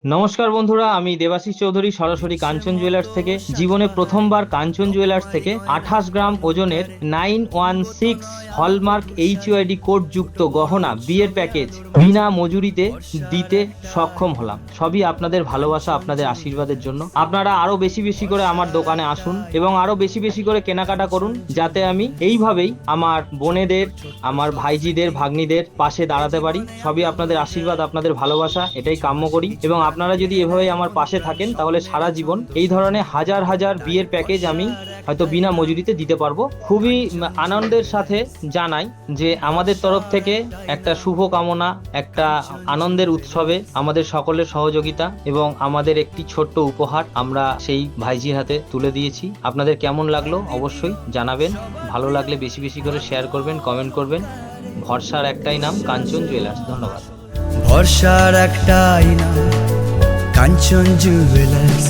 নমস্কার বন্ধুরা, আমি দেবাশিস চৌধুরী সরাসরি কাঞ্চন জুয়েলার্স থেকে। জীবনে প্রথমবার কাঞ্চন জুয়েলার্স থেকে 28 গ্রাম ওজনের 916 হলমার্ক HUID কোড যুক্ত গহনা বিয়ের প্যাকেজ বিনা মজুরিতে দিতে সক্ষম হলাম। সবই আপনাদের ভালোবাসা, আপনাদের আশীর্বাদের জন্য। আপনারা আরো বেশি বেশি করে আমার দোকানে আসুন এবং আরো বেশি বেশি করে কেনাকাটা করুন, যাতে আমি এইভাবেই আমার বোনেদের, আমার ভাইজিদের, ভাগ্নিদের পাশে দাঁড়াতে পারি। সবই আপনাদের আশীর্বাদ, আপনাদের ভালোবাসা, এটাই কাম্য করি। এবং আপনারা যদি এভাবে আমার পাশে থাকেন তাহলে সারা জীবন এই ধরনের হাজার হাজার বিয়ের প্যাকেজ আমি হয়তো বিনা মজুরিতে দিতে পারবো। খুবই আনন্দের সাথে জানাই যে আমাদের তরফ থেকে একটা শুভ কামনা, একটা আনন্দের উৎসবে আমাদের সকলের সহযোগিতা এবং আমাদের একটি ছোট্ট উপহার আমরা সেই ভাইজির হাতে তুলে দিয়েছি। আপনাদের কেমন লাগলো অবশ্যই জানাবেন। ভালো লাগলে বেশি বেশি করে শেয়ার করবেন, কমেন্ট করবেন। ভরসার একটাই নাম, কাঞ্চন জুয়েলার্স। ধন্যবাদ। ভরসার একটাই নাম, কাঞ্চন জুয়েলার্স।